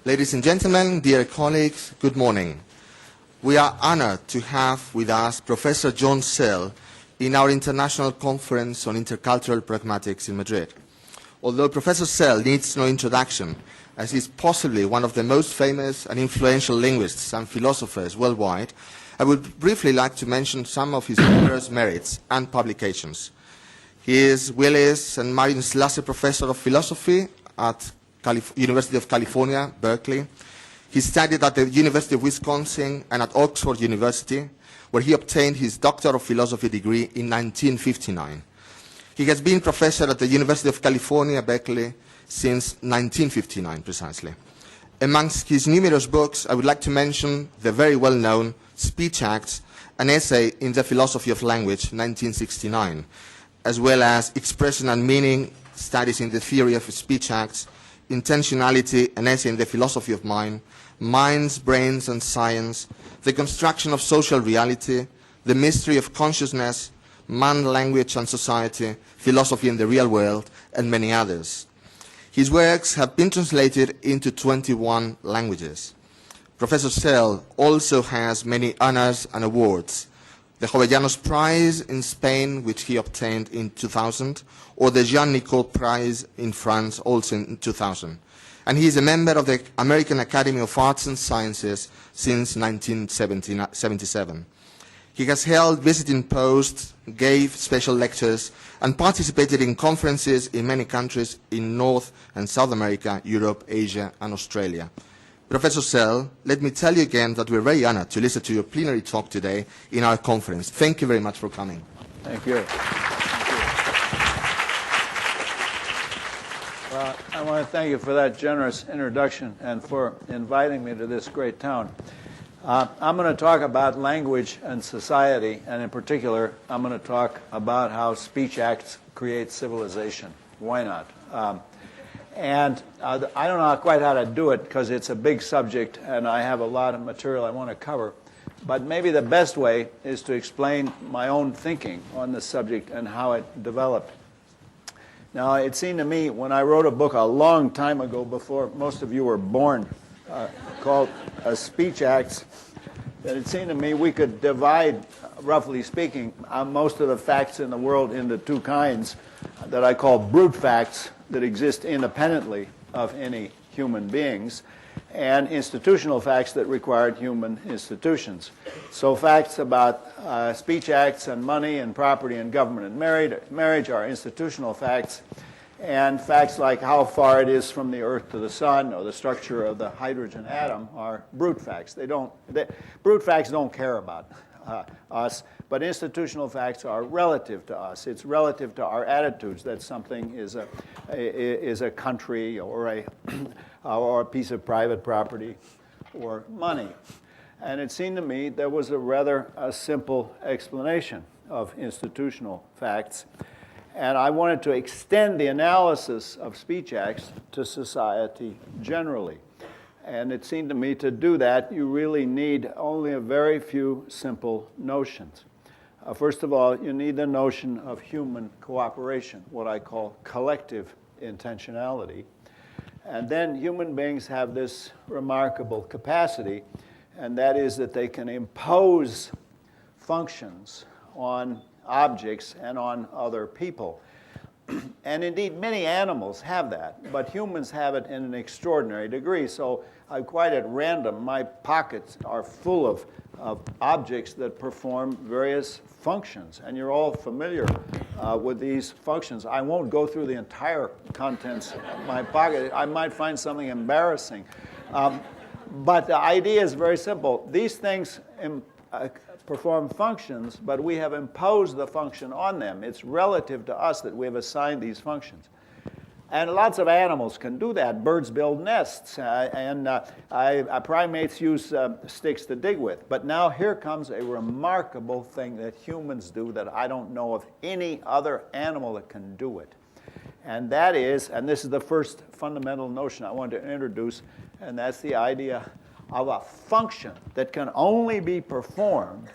Ladies and gentlemen, dear colleagues, good morning. We are honored to have with us Professor John Searle in our International Conference on Intercultural Pragmatics in Madrid. Although Professor Searle needs no introduction, as he is possibly one of the most famous and influential linguists and philosophers worldwide, I would briefly like to mention some of his numerous merits and publications. He is Willis and Marion Slasser Professor of Philosophy at University of California, Berkeley. He studied at the University of Wisconsin and at Oxford University, where he obtained his Doctor of Philosophy degree in 1959. He has been professor at the University of California, Berkeley, since 1959, precisely. Amongst his numerous books, I would like to mention the very well-known Speech Acts, an essay in the philosophy of language, 1969, as well as Expression and Meaning, Studies in the Theory of Speech Acts, Intentionality, an essay in the philosophy of mind, Minds, Brains and Science, The Construction of Social Reality, The Mystery of Consciousness, Man, Language and Society, Philosophy in the Real World, and many others. His works have been translated into 21 languages. Professor Searle also has many honors and awards. The Jovellanos Prize in Spain, which he obtained in 2000, or the Jean Nicot Prize in France, also in 2000. And he is a member of the American Academy of Arts and Sciences since 1977. He has held visiting posts, gave special lectures, and participated in conferences in many countries in North and South America, Europe, Asia, and Australia. Professor Searle, let me tell you again that we're very honored to listen to your plenary talk today in our conference. Thank you very much for coming. Thank you. Well, I want to thank you for that generous introduction and for inviting me to this great town. I'm going to talk about language and society, and in particular, I'm going to talk about how speech acts create civilization. Why not? And I don't know quite how to do it because it's a big subject and I have a lot of material I want to cover. But maybe the best way is to explain my own thinking on this subject and how it developed. Now, it seemed to me when I wrote a book a long time ago, before most of you were born, called Speech Acts, that it seemed to me we could divide, roughly speaking, most of the facts in the world into two kinds that I call brute facts that exist independently of any human beings, and institutional facts that required human institutions. So facts about speech acts and money and property and government and marriage are institutional facts, and facts like how far it is from the Earth to the Sun or the structure of the hydrogen atom are brute facts. Brute facts don't care about us, but institutional facts are relative to us. It's relative to our attitudes that something is a country or a piece of private property or money. And it seemed to me there was a simple explanation of institutional facts. And I wanted to extend the analysis of speech acts to society generally. And it seemed to me to do that, you really need only a very few simple notions. First of all, you need the notion of human cooperation, what I call collective intentionality. And then human beings have this remarkable capacity, and that is that they can impose functions on objects and on other people. And indeed, many animals have that, but humans have it in an extraordinary degree. So quite at random, my pockets are full of objects that perform various functions. And you're all familiar with these functions. I won't go through the entire contents of my pocket. I might find something embarrassing. But the idea is very simple. These things perform functions, but we have imposed the function on them. It's relative to us that we have assigned these functions. And lots of animals can do that. Birds build nests, and primates use sticks to dig with. But now here comes a remarkable thing that humans do that I don't know of any other animal that can do it. And that is, and this is the first fundamental notion I want to introduce, and that's the idea of a function that can only be performed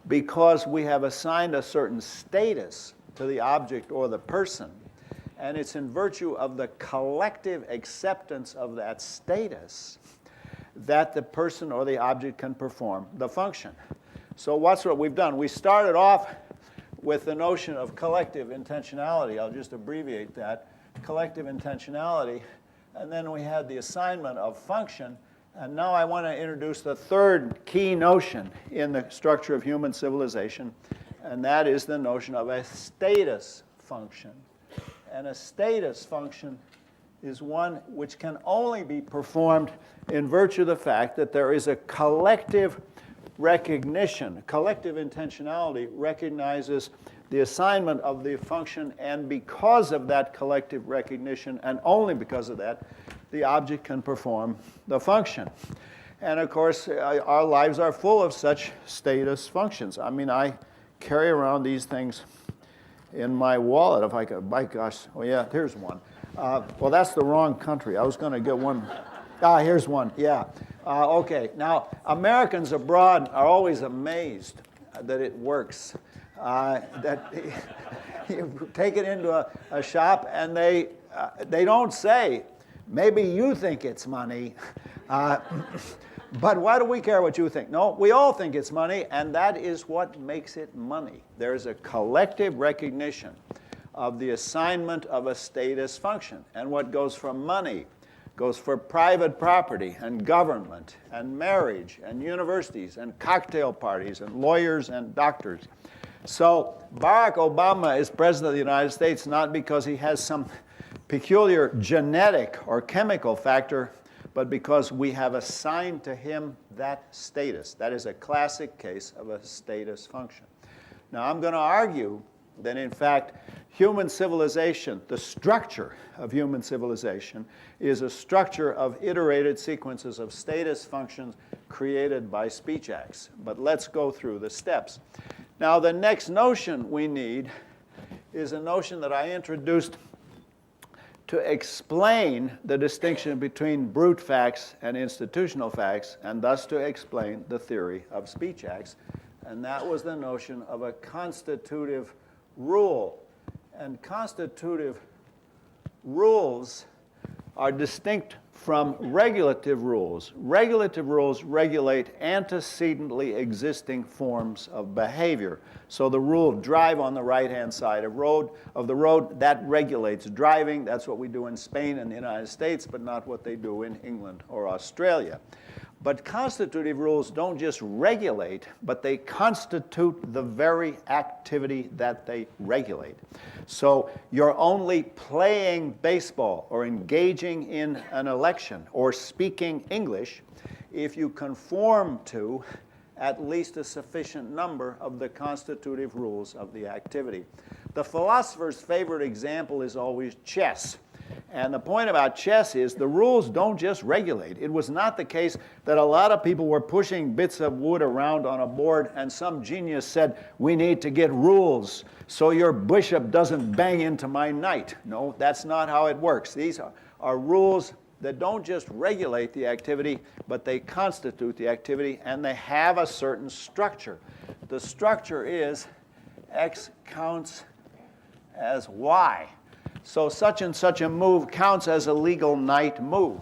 because we have assigned a certain status to the object or the person. And it's in virtue of the collective acceptance of that status that the person or the object can perform the function. So what's what we've done? We started off with the notion of collective intentionality. I'll just abbreviate that. Collective intentionality. And then we had the assignment of function. And now I want to introduce the third key notion in the structure of human civilization, and that is the notion of a status function. And a status function is one which can only be performed in virtue of the fact that there is a collective recognition. Collective intentionality recognizes the assignment of the function, and because of that collective recognition, and only because of that, the object can perform the function. And of course, our lives are full of such status functions. I mean, I carry around these things in my wallet. If I could, my gosh, oh yeah, here's one. Well, that's the wrong country. I was going to get one. Here's one, yeah. Okay, now, Americans abroad are always amazed that it works. That you take it into a shop and they don't say, maybe you think it's money, but why do we care what you think? No, we all think it's money, and that is what makes it money. There's a collective recognition of the assignment of a status function. And what goes for money goes for private property and government and marriage and universities and cocktail parties and lawyers and doctors. So Barack Obama is president of the United States not because he has some peculiar genetic or chemical factor, but because we have assigned to him that status. That is a classic case of a status function. Now, I'm going to argue that, in fact, human civilization, the structure of human civilization, is a structure of iterated sequences of status functions created by speech acts. But let's go through the steps. Now, the next notion we need is a notion that I introduced to explain the distinction between brute facts and institutional facts, and thus to explain the theory of speech acts. And that was the notion of a constitutive rule. And constitutive rules are distinct from regulative rules. Regulative rules regulate antecedently existing forms of behavior. So the rule of drive on the right-hand side of the road, that regulates driving. That's what we do in Spain and the United States, but not what they do in England or Australia. But constitutive rules don't just regulate, but they constitute the very activity that they regulate. So you're only playing baseball or engaging in an election or speaking English if you conform to at least a sufficient number of the constitutive rules of the activity. The philosopher's favorite example is always chess. And the point about chess is the rules don't just regulate. It was not the case that a lot of people were pushing bits of wood around on a board and some genius said, we need to get rules so your bishop doesn't bang into my knight. No, that's not how it works. These are rules that don't just regulate the activity, but they constitute the activity, and they have a certain structure. The structure is X counts as Y. So such and such a move counts as a legal knight move,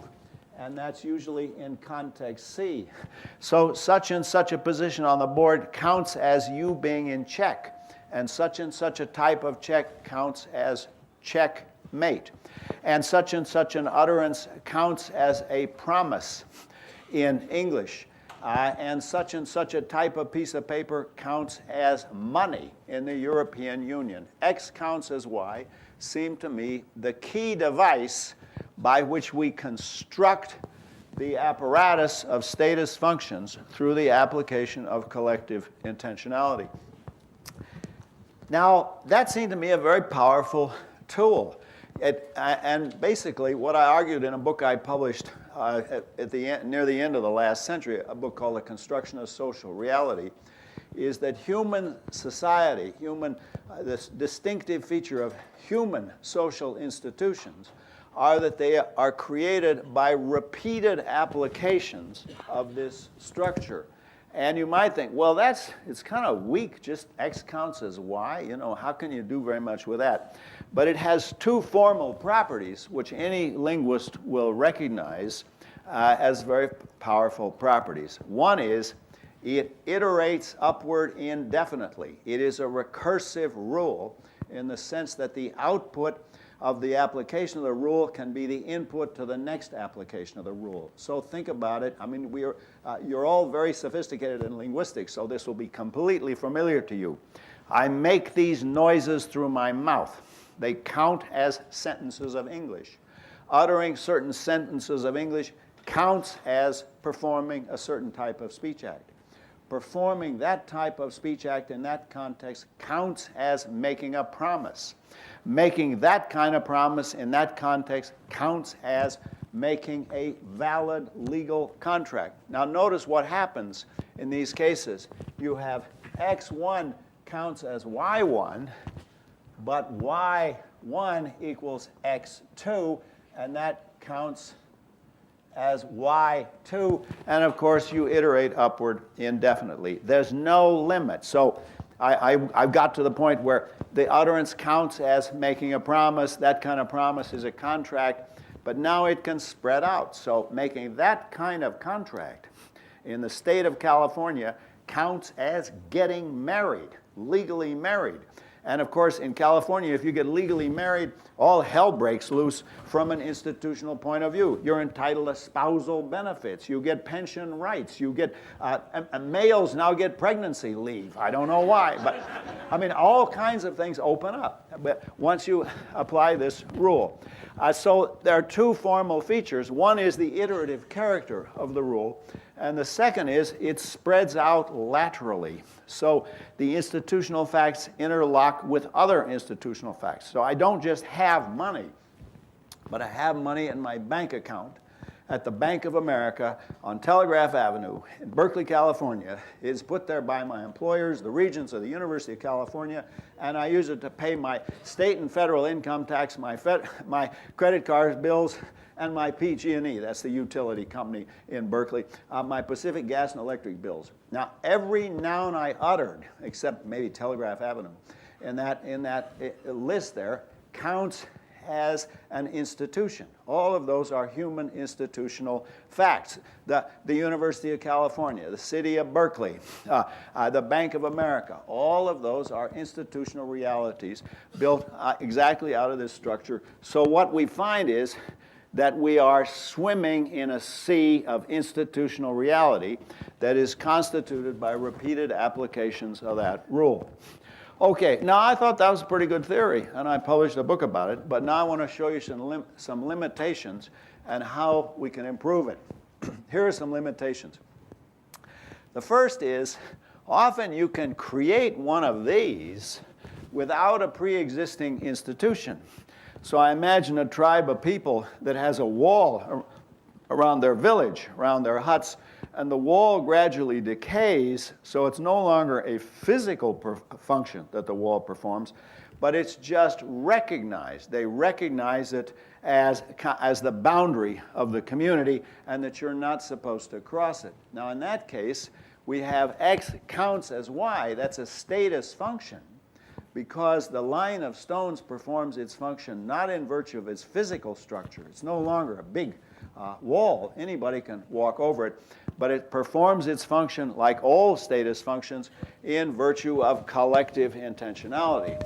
and that's usually in context C. So such and such a position on the board counts as you being in check, and such a type of check counts as checkmate. And such an utterance counts as a promise in English. And such a type of piece of paper counts as money in the European Union. X counts as Y seem to me the key device by which we construct the apparatus of status functions through the application of collective intentionality. Now, that seemed to me a very powerful tool. And basically, what I argued in a book I published near the end of the last century, a book called The Construction of Social Reality, is that human society, this distinctive feature of human social institutions, are that they are created by repeated applications of this structure. And you might think, well, it's kind of weak, just X counts as Y. How can you do very much with that? But it has two formal properties which any linguist will recognize. has very powerful properties. One is it iterates upward indefinitely. It is a recursive rule in the sense that the output of the application of the rule can be the input to the next application of the rule. So think about it. I mean, you're all very sophisticated in linguistics, so this will be completely familiar to you. I make these noises through my mouth. They count as sentences of English. Uttering certain sentences of English counts as performing a certain type of speech act. Performing that type of speech act in that context counts as making a promise. Making that kind of promise in that context counts as making a valid legal contract. Now notice what happens in these cases. You have X1 counts as Y1, but Y1 equals X2, and that counts as Y2, and of course you iterate upward indefinitely. There's no limit. So I've got to the point where the utterance counts as making a promise. That kind of promise is a contract, but now it can spread out. So making that kind of contract in the state of California counts as getting married, legally married. And of course, in California, if you get legally married, all hell breaks loose from an institutional point of view. You're entitled to spousal benefits. You get pension rights. You get, males now get pregnancy leave. I don't know why, but I mean, all kinds of things open up once you apply this rule. So there are two formal features. One is the iterative character of the rule, and the second is it spreads out laterally. So the institutional facts interlock with other institutional facts. So I don't just have money, but I have money in my bank account at the Bank of America on Telegraph Avenue in Berkeley, California. It's put there by my employers, the Regents of the University of California, and I use it to pay my state and federal income tax, my credit card bills, and my PG&E, that's the utility company in Berkeley, my Pacific Gas and Electric bills. Now, every noun I uttered, except maybe Telegraph Avenue, in that list there, counts as an institution. All of those are human institutional facts. The University of California, the city of Berkeley, the Bank of America, all of those are institutional realities built exactly out of this structure. So what we find is that we are swimming in a sea of institutional reality that is constituted by repeated applications of that rule. Okay, now I thought that was a pretty good theory, and I published a book about it, but now I want to show you some limitations and how we can improve it. Here are some limitations. The first is, often you can create one of these without a pre-existing institution. So I imagine a tribe of people that has a wall around their village, around their huts, and the wall gradually decays, so it's no longer a physical function that the wall performs, but it's just recognized. They recognize it as the boundary of the community and that you're not supposed to cross it. Now in that case, we have X counts as Y. That's a status function, because the line of stones performs its function not in virtue of its physical structure. It's no longer a big wall. Anybody can walk over it, but it performs its function like all status functions in virtue of collective intentionality.